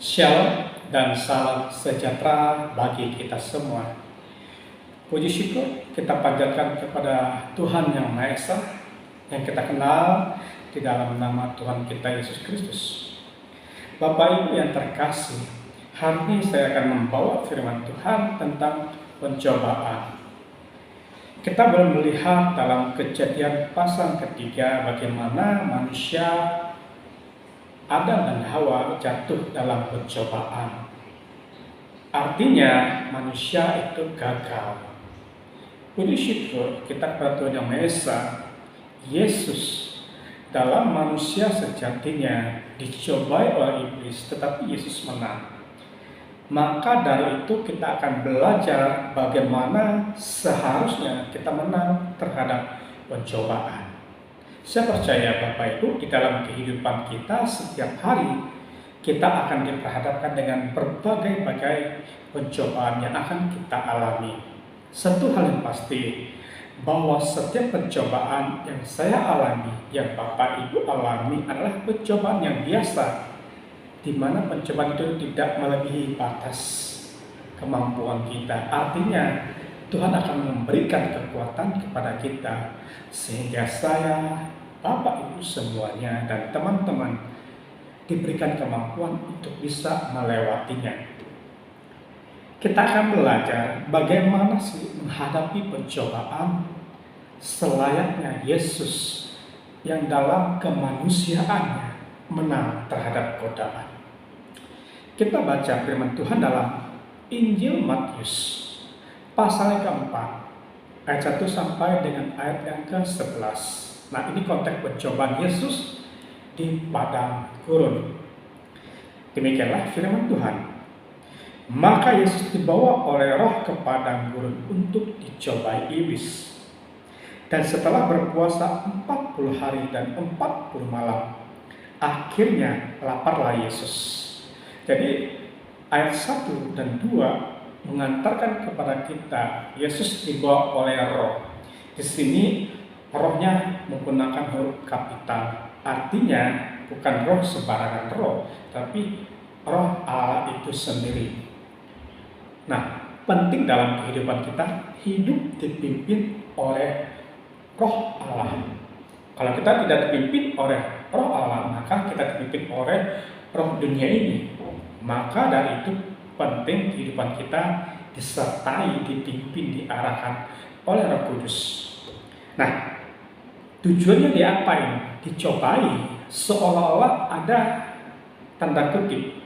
Shalom dan salam sejahtera bagi kita semua. Puji syukur kita panjatkan kepada Tuhan Yang Maha Esa yang kita kenal di dalam nama Tuhan kita Yesus Kristus. Bapak Ibu yang terkasih, hari ini saya akan membawa firman Tuhan tentang pencobaan. Kita belum melihat dalam Kejadian pasal ketiga bagaimana manusia Adam dan Hawa jatuh dalam pencobaan. Artinya manusia itu gagal. Puji syukur kita kepada Tuhan Yang Maha Esa, Yesus dalam manusia sejatinya dicobai oleh iblis, tetapi Yesus menang. Maka dari itu kita akan belajar bagaimana seharusnya kita menang terhadap pencobaan. Saya percaya Bapak Ibu, di dalam kehidupan kita setiap hari kita akan diperhadapkan dengan berbagai-bagai pencobaan yang akan kita alami. Satu hal yang pasti, bahwa setiap pencobaan yang saya alami, yang Bapak Ibu alami adalah pencobaan yang biasa, di mana pencobaan itu tidak melebihi batas kemampuan kita. Artinya Tuhan akan memberikan kekuatan kepada kita sehingga saya, Bapak Ibu semuanya, dan teman-teman diberikan kemampuan untuk bisa melewatinya. Kita akan belajar bagaimana sih menghadapi pencobaan selayaknya Yesus yang dalam kemanusiaannya menang terhadap godaan. Kita baca firman Tuhan dalam Injil Matius pasal yang keempat, ayat 1 sampai dengan ayat yang ke-11. Nah, ini konteks pencobaan Yesus di padang gurun. Demikianlah firman Tuhan. Maka Yesus dibawa oleh Roh ke padang gurun untuk dicobai iblis. Dan setelah berpuasa 40 hari dan 40 malam, akhirnya laparlah Yesus. Jadi ayat 1 dan 2 mengantarkan kepada kita Yesus dibawa oleh Roh. Di sini rohnya menggunakan huruf kapital. Artinya bukan roh sembarangan roh, tapi roh Allah itu sendiri. Nah, penting dalam kehidupan kita hidup dipimpin oleh roh Allah. Kalau kita tidak dipimpin oleh roh Allah, maka kita dipimpin oleh roh dunia ini. Maka dari itu penting kehidupan kita disertai, dipimpin, diarahkan oleh Roh Kudus. Nah, tujuannya diapain? Dicobai, seolah-olah ada tanda kutip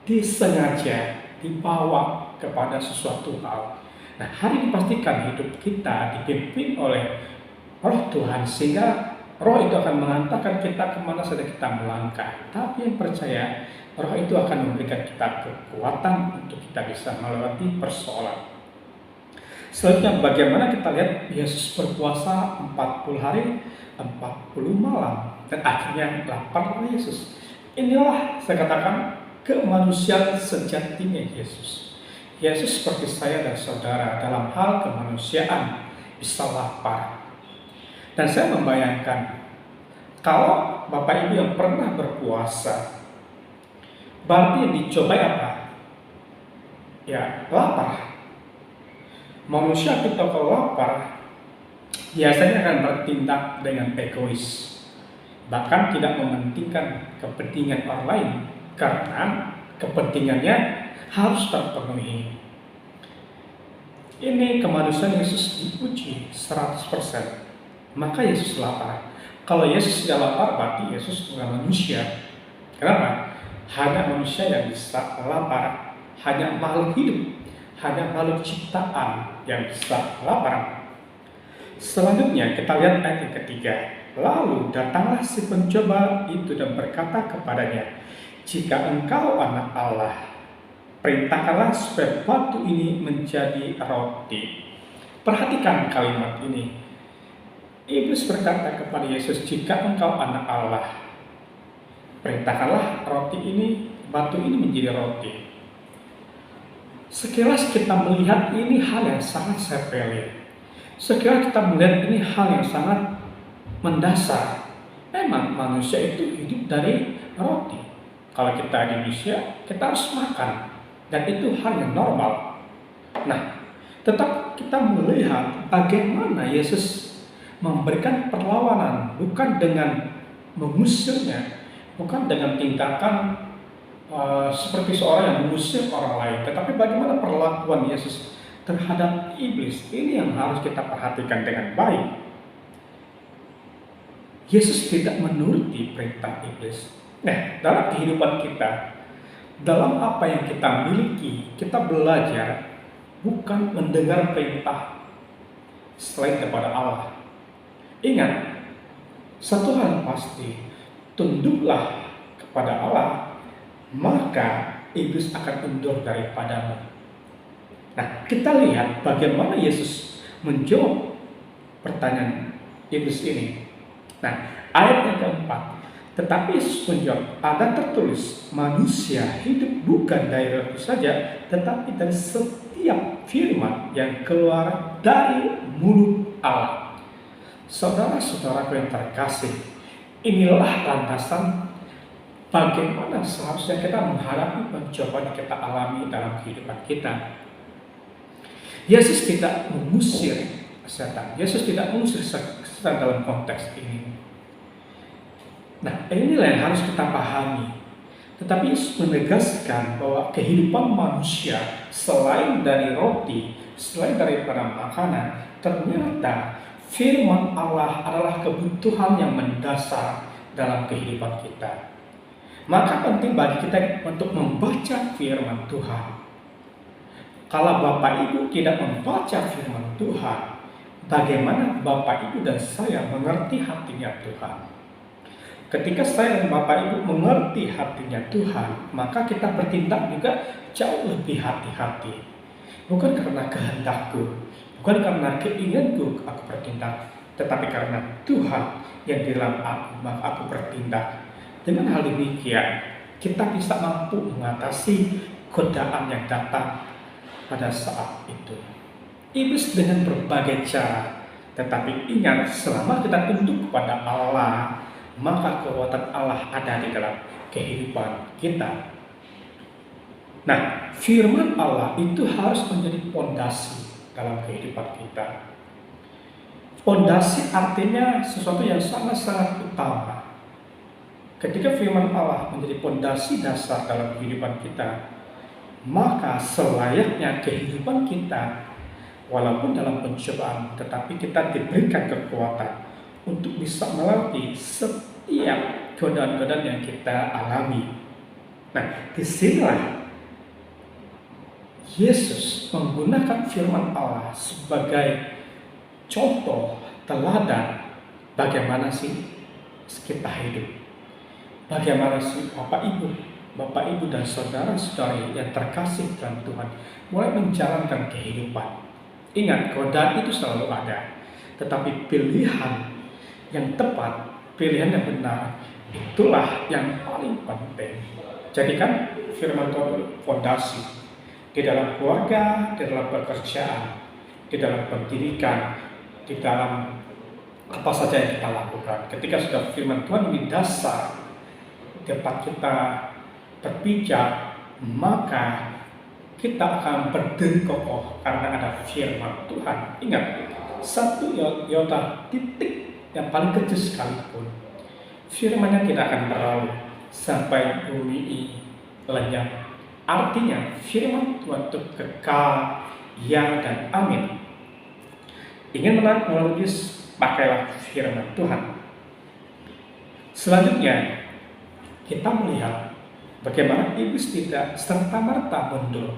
disengaja dibawa kepada sesuatu hal. Nah, hari dipastikan hidup kita dipimpin oleh Roh Tuhan, sehingga Roh itu akan mengantarkan kita kemana saja kita melangkah. Tapi yang percaya, Roh itu akan memberikan kita kekuatan untuk kita bisa melewati persoalan. Selanjutnya bagaimana kita lihat Yesus berpuasa 40 hari, 40 malam, dan akhirnya lapar Yesus. Inilah saya katakan kemanusiaan sejatinya Yesus. Yesus seperti saya dan saudara dalam hal kemanusiaan bisa lapar. Dan saya membayangkan kalau Bapak Ibu yang pernah berpuasa, berarti yang dicobai apa? Ya, lapar. Manusia kita kalau lapar biasanya akan bertindak dengan egois, bahkan tidak mementingkan kepentingan orang lain karena kepentingannya harus terpenuhi. Ini kemanusiaan Yesus diuji 100%. Maka Yesus lapar. Kalau Yesus tidak lapar, berarti Yesus bukan manusia. Kenapa? Hanya manusia yang bisa lapar, hanya makhluk hidup, hanya makhluk ciptaan yang bisa lapar. Selanjutnya kita lihat ayat yang ketiga. Lalu datanglah si pencoba itu dan berkata kepadanya, jika engkau anak Allah, perintahkanlah supaya batu ini menjadi roti. Perhatikan kalimat ini. Iblis berkata kepada Yesus, jika engkau anak Allah, perintahkanlah batu ini menjadi roti. Sekilas kita melihat ini hal yang sangat sepele. Sekilas kita melihat ini hal yang sangat mendasar. Memang manusia itu hidup dari roti. Kalau kita di Indonesia, kita harus makan. Dan itu hal yang normal. Nah, tetap kita melihat bagaimana Yesus memberikan perlawanan, bukan dengan mengusirnya, bukan dengan tindakan seperti seorang yang mengusir orang lain, tetapi bagaimana perlakuan Yesus terhadap iblis. Ini yang harus kita perhatikan dengan baik. Yesus tidak menuruti perintah iblis. Nah, dalam kehidupan kita, dalam apa yang kita miliki, kita belajar bukan mendengar perintah selain daripada Allah. Ingat, satu hal pasti, tunduklah kepada Allah, maka iblis akan mundur daripadamu. Nah, kita lihat bagaimana Yesus menjawab pertanyaan iblis ini. Nah, ayat yang keempat, tetapi Yesus menjawab, ada tertulis, manusia hidup bukan dari roti saja, tetapi dari setiap firman yang keluar dari mulut Allah. Saudara-saudaraku yang terkasih, inilah landasan bagaimana seharusnya kita menghadapi pencobaan yang kita alami dalam kehidupan kita. Yesus tidak mengusir setan. Yesus tidak mengusir setan dalam konteks ini. Nah, inilah yang harus kita pahami. Tetapi Yesus menegaskan bahwa kehidupan manusia selain dari roti, selain daripada makanan, ternyata firman Allah adalah kebutuhan yang mendasar dalam kehidupan kita. Maka penting bagi kita untuk membaca firman Tuhan. Kalau Bapak Ibu tidak membaca firman Tuhan, bagaimana Bapak Ibu dan saya mengerti hatinya Tuhan? Ketika saya dan Bapak Ibu mengerti hatinya Tuhan, maka kita bertindak juga jauh lebih hati-hati. Bukan karena kehendakku, bukan karena keinginanku aku bertindak, tetapi karena Tuhan yang di dalam aku, maka aku bertindak. Dengan hal demikian, kita bisa mampu mengatasi godaan yang datang pada saat itu. Iblis dengan berbagai cara, tetapi ingat, selama kita tunduk kepada Allah, maka kekuatan Allah ada di dalam kehidupan kita. Nah, firman Allah itu harus menjadi fondasi dalam kehidupan kita. Fondasi artinya sesuatu yang sangat-sangat utama. Ketika firman Allah menjadi fondasi dasar dalam kehidupan kita, maka selayaknya kehidupan kita, walaupun dalam pencobaan, tetapi kita diberikan kekuatan untuk bisa melewati setiap godaan-godaan yang kita alami. Nah, disinilah Yesus menggunakan firman Allah sebagai contoh teladan bagaimana sih kita hidup. Bagaimana sih Bapak Ibu dan saudara-saudari yang terkasih dalam Tuhan mulai menjalankan kehidupan. Ingat, godaan itu selalu ada, tetapi pilihan yang tepat, pilihan yang benar, itulah yang paling penting. Jadikan firman Tuhan fondasi di dalam keluarga, di dalam pekerjaan, di dalam pendidikan, di dalam apa saja yang kita lakukan. Ketika sudah firman Tuhan menjadi dasar tempat kita berpijak, maka kita akan berdiri kokoh karena ada firman Tuhan. Ingat, satu iota titik yang paling kecil sekalipun, firman-Nya tidak akan berlalu sampai bumi ini lenyap. Artinya firman Tuhan itu kekal, ya dan amin. Ingin melukis, pakailah firman Tuhan. Selanjutnya, kita melihat bagaimana iblis tidak serta-merta mundur.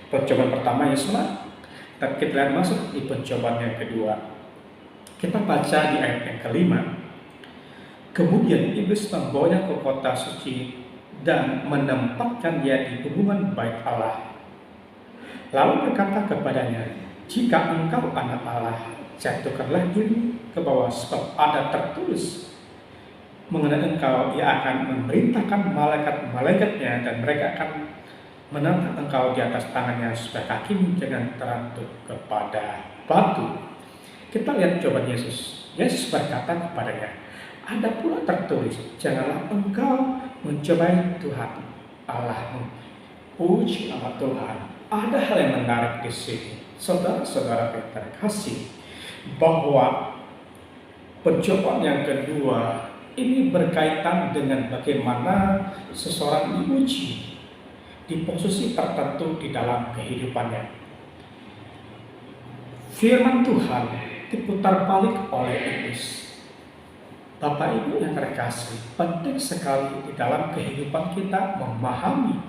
Pencobaan pertama Yesus menang, dan kita lihat masuk di pencobaan yang kedua. Kita baca di ayat yang kelima. Kemudian iblis membawanya ke kota suci dan menempatkan dia di hubungan bait Allah. Lalu berkata kepadanya, jika engkau anak Allah, jatuhkanlah diri ke bawah, sebab ada tertulis mengenai engkau, ia akan memerintahkan malaikat-malaikatnya, dan mereka akan menangkap engkau di atas tangannya, supaya kakimu jangan terantuk kepada batu. Kita lihat jawaban Yesus. Yesus berkata kepadanya, Ada pula tertulis, janganlah engkau mencobai Tuhan Allahmu. Puji nama Tuhan. Ada hal yang menarik di sini, saudara-saudara yang terkasih, bahwa pencobaan yang kedua ini berkaitan dengan bagaimana seseorang diuji di posisi tertentu di dalam kehidupannya. Firman Tuhan diputar balik oleh iblis. Bapak Ibu yang terkasih, penting sekali di dalam kehidupan kita memahami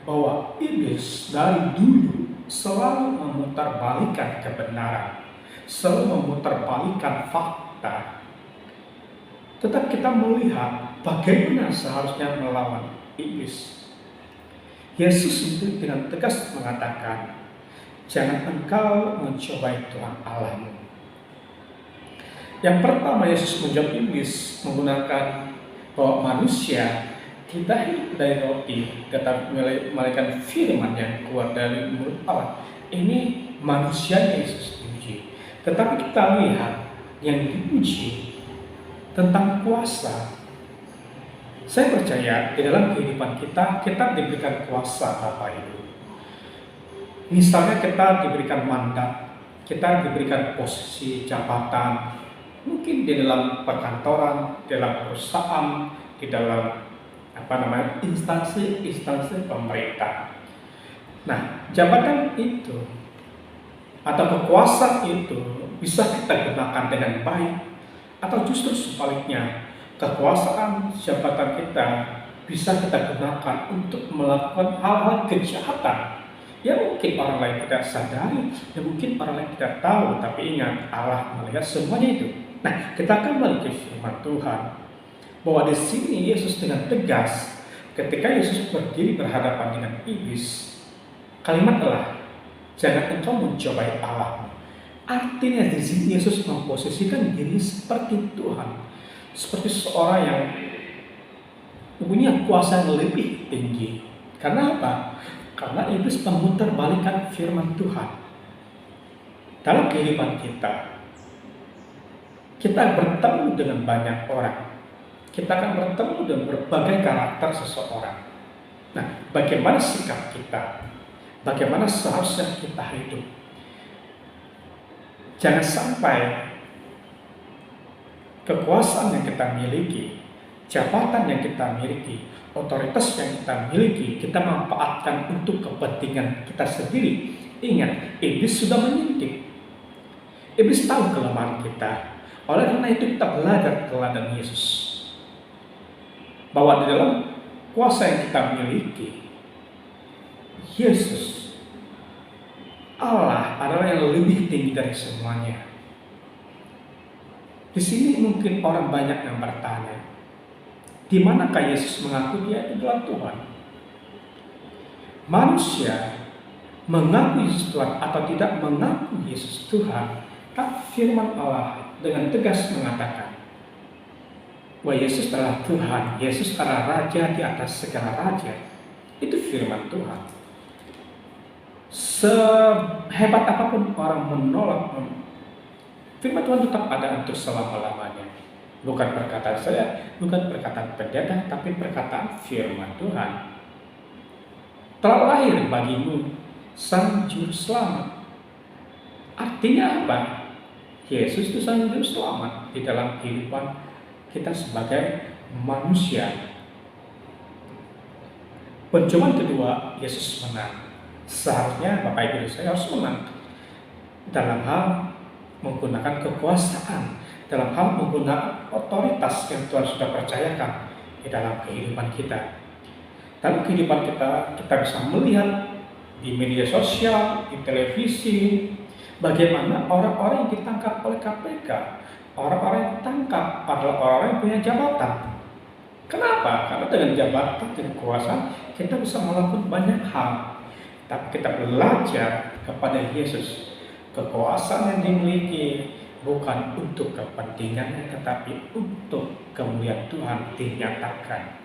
bahwa iblis dari dulu selalu memutarbalikkan kebenaran, selalu memutarbalikkan fakta. Tetap kita melihat bagaimana seharusnya melawan iblis. Yesus itu dengan tegas mengatakan, jangan engkau mencobai Tuhan Allahmu. Yang pertama Yesus menjawab iblis menggunakan bahwa manusia tidak hidup dari roti, tetapi melainkan firman yang keluar dari mulut Allah. Ini manusia Yesus diuji. Tetapi kita lihat yang diuji tentang kuasa. Saya percaya di dalam kehidupan kita diberikan kuasa Bapak Ibu. Misalnya kita diberikan mandat, kita diberikan posisi jabatan, mungkin di dalam perkantoran, di dalam perusahaan, di dalam instansi pemerintah. Nah, jabatan itu atau kekuasaan itu bisa kita gunakan dengan baik, atau justru sebaliknya, kekuasaan jabatan kita bisa kita gunakan untuk melakukan hal-hal kejahatan. Ya mungkin orang lain tidak sadari, ya mungkin orang lain tidak tahu, tapi ingat Allah melihat semuanya itu. Nah, kita kembali ke firman Tuhan bahwa di sini Yesus dengan tegas ketika Yesus berdiri berhadapan dengan iblis, kalimat adalah jangan engkau mencobai Allah. Artinya di sini Yesus memposisikan diri seperti Tuhan, seperti seorang yang punya kuasa yang lebih tinggi. Karena apa? Karena iblis memutarbalikkan firman Tuhan. Dalam kehidupan kita bertemu dengan banyak orang. Kita akan bertemu dengan berbagai karakter seseorang. Nah, bagaimana sikap kita? Bagaimana seharusnya kita hidup? Jangan sampai kekuasaan yang kita miliki, jabatan yang kita miliki, otoritas yang kita miliki, kita manfaatkan untuk kepentingan kita sendiri. Ingat, iblis sudah menyintik. Iblis tahu kelemahan kita. Oleh karena itu kita belajar teladan Yesus, bahwa di dalam kuasa yang kita miliki, Yesus Allah adalah yang lebih tinggi dari semuanya. Di sini mungkin orang banyak yang bertanya, di manakah Yesus mengaku dia adalah Tuhan? Manusia mengaku Yesus Tuhan atau tidak mengaku Yesus Tuhan, tapi firman Allah dengan tegas mengatakan bahwa Yesus adalah Tuhan, Yesus adalah Raja di atas segala raja. Itu firman Tuhan. Sehebat apapun orang menolak, firman Tuhan tetap ada untuk selama-lamanya. Bukan perkataan saya, bukan perkataan pendeta, tapi perkataan firman Tuhan. Telah lahir bagimu Sang Juru Selamat. Artinya apa? Yesus itu Sang Juru Selamat di dalam kehidupan kita sebagai manusia. Pencobaan kedua, Yesus menang. Seharusnya Bapak Ibu saya harus menang dalam hal menggunakan kekuasaan, dalam hal menggunakan otoritas yang Tuhan sudah percayakan di dalam kehidupan kita. Dalam kehidupan kita bisa melihat di media sosial, di televisi, bagaimana orang-orang yang ditangkap oleh KPK, orang-orang yang ditangkap adalah orang-orang yang punya jabatan. Kenapa? Karena dengan jabatan dan kekuasaan kita bisa melakukan banyak hal. Tapi kita belajar kepada Yesus, kekuasaan yang dimiliki bukan untuk kepentingannya, tetapi untuk kemuliaan Tuhan dinyatakan.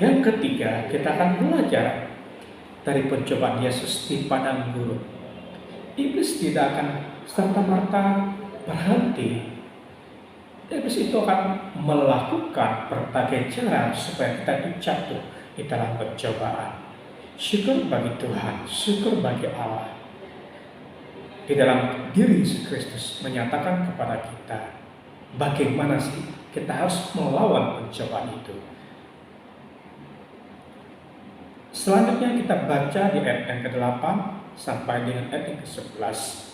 Yang ketiga, kita akan belajar dari pencobaan Yesus di padang gurun. Iblis tidak akan serta-merta berhenti Iblis itu akan melakukan berbagai cara supaya kita itu jatuh di dalam pencobaan. Syukur bagi Tuhan, syukur bagi Allah. Di dalam diri Yesus Kristus menyatakan kepada kita bagaimana sih kita harus melawan pencobaan itu. Selanjutnya kita baca di ayat yang ke-8 sampai dengan ayat yang ke-11.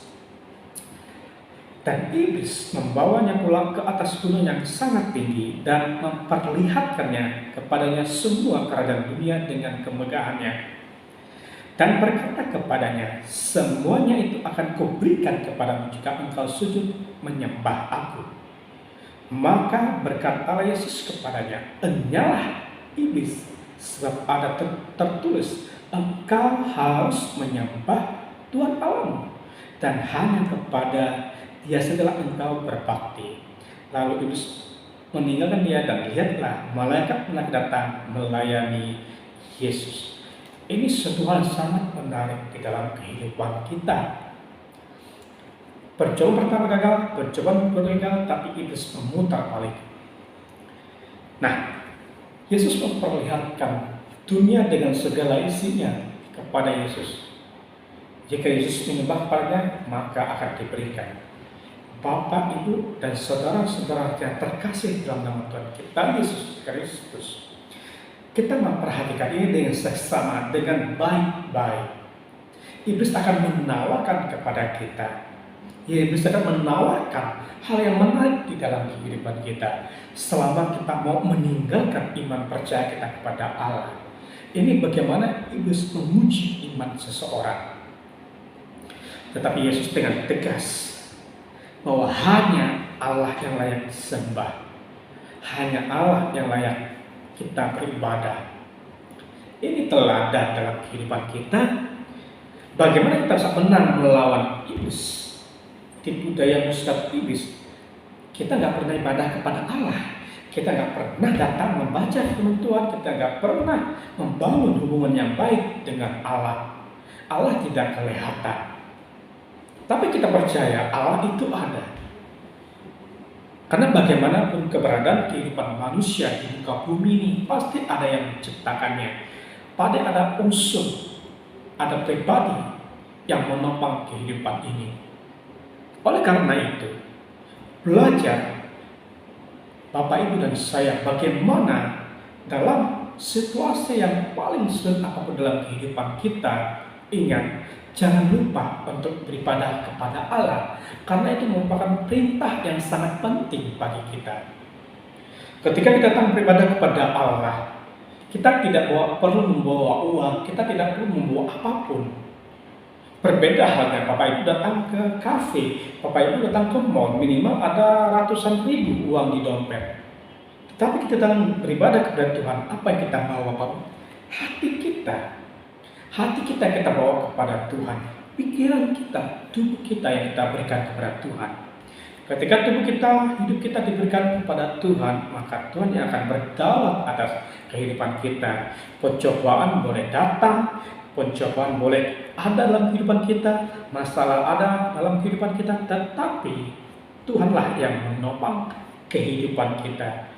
Dan iblis membawanya pulang ke atas gunung yang sangat tinggi dan memperlihatkannya kepadanya semua kerajaan dunia dengan kemegahannya. Dan berkata kepadanya, semuanya itu akan kuberikan kepadamu jika engkau sujud menyembah aku. Maka berkatalah Yesus kepadanya, enyalah iblis, sebab ada tertulis, engkau harus menyembah Tuhan Allahmu, dan hanya kepada Dia setelah engkau berbakti. Lalu iblis meninggalkan dia dan lihatlah malaikat datang melayani Yesus. Ini suatu hal sangat menarik di dalam kehidupan kita. Percobaan pertama gagal, percobaan kedua gagal, tapi iblis memutar balik. Nah, Yesus memperlihatkan dunia dengan segala isinya kepada Yesus. Jika Yesus menyembah kepadanya, maka akan diberikan. Bapak, Ibu, dan saudara-saudara yang terkasih dalam nama Tuhan kita Yesus Kristus, kita memperhatikan ini dengan seksama, dengan baik-baik. Iblis akan menawarkan kepada kita. Iblis akan menawarkan hal yang menarik di dalam kehidupan kita selama kita mau meninggalkan iman percaya kita kepada Allah. Ini bagaimana iblis menguji iman seseorang. Tetapi Yesus dengan tegas bahwa hanya Allah yang layak disembah, hanya Allah yang layak kita beribadah. Ini teladan dalam kehidupan kita. Bagaimana kita bisa menang melawan iblis? Tipu daya muslihat iblis. Kita nggak pernah ibadah kepada Allah. Kita nggak pernah datang membaca firman Tuhan. Kita nggak pernah membangun hubungan yang baik dengan Allah. Allah tidak kelihatan. Tapi kita percaya Allah itu ada. Karena bagaimanapun keberadaan kehidupan manusia di muka bumi ini, pasti ada yang menciptakannya. Pasti ada unsur, ada pribadi yang menopang kehidupan ini. Oleh karena itu, belajar Bapak, Ibu, dan saya bagaimana dalam situasi yang paling sulit apapun dalam kehidupan kita, ingat, jangan lupa untuk beribadah kepada Allah, karena itu merupakan perintah yang sangat penting bagi kita. Ketika kita datang beribadah kepada Allah, kita tidak perlu membawa uang, kita tidak perlu membawa apapun. Berbeda halnya Bapak Ibu datang ke kafe, Bapak Ibu datang ke mall, minimal ada ratusan ribu uang di dompet. Tapi kita dalam beribadah kepada Tuhan, apa yang kita bawa Bapak? Hati kita. Hati kita bawa kepada Tuhan, pikiran kita, tubuh kita yang kita berikan kepada Tuhan. Ketika tubuh kita, hidup kita diberikan kepada Tuhan, maka Tuhan yang akan berdaulat atas kehidupan kita. Pencobaan boleh datang, pencobaan boleh ada dalam kehidupan kita, masalah ada dalam kehidupan kita, tetapi Tuhanlah yang menopang kehidupan kita.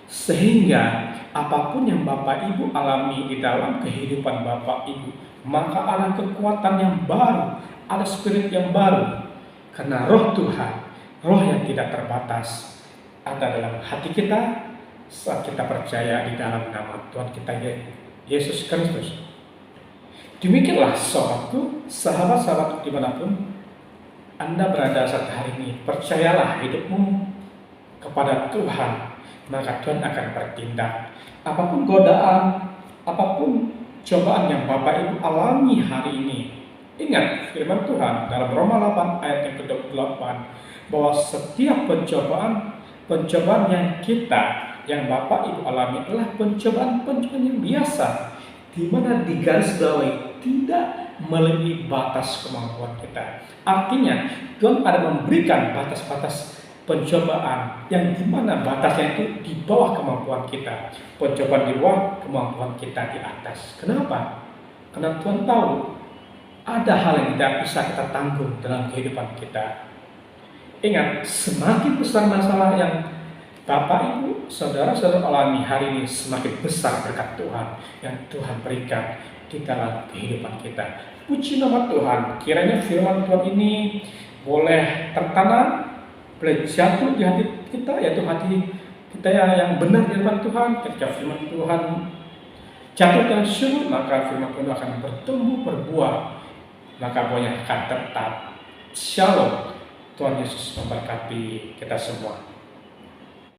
Sehingga apapun yang Bapak Ibu alami di dalam kehidupan Bapak Ibu, maka ada kekuatan yang baru, ada spirit yang baru. Karena roh Tuhan, roh yang tidak terbatas, ada dalam hati kita saat kita percaya di dalam nama Tuhan kita Yesus Kristus. Demikianlah sahabatku, sahabat-sahabatku dimanapun Anda berada saat hari ini, percayalah hidupmu kepada Tuhan, maka Tuhan akan bertindak. Apapun godaan, apapun cobaan yang Bapak Ibu alami hari ini, ingat firman Tuhan dalam Roma 8 ayat yang ke-28 bahwa setiap pencobaan yang Bapak Ibu alami adalah pencobaan yang biasa, di mana digarisbawahi tidak melebihi batas kemampuan kita. Artinya Tuhan ada memberikan batas-batas pencobaan yang dimana batasnya itu di bawah kemampuan kita, pencobaan di bawah kemampuan kita di atas. Kenapa? Karena Tuhan tahu ada hal yang tidak bisa kita tanggung dalam kehidupan kita. Ingat, semakin besar masalah yang Bapak, Ibu, saudara-saudara alami hari ini semakin besar berkat Tuhan yang Tuhan berikan di dalam kehidupan kita. Puji nama Tuhan, kiranya firman Tuhan ini boleh tertanam, boleh jatuh di hati kita, yaitu hati kita yang benar di hadapan Tuhan. Ketika firman Tuhan jatuh dalam sumur, maka firman Tuhan akan bertumbuh, berbuah, maka buahnya akan tetap. Shalom. Tuhan Yesus memberkati kita semua.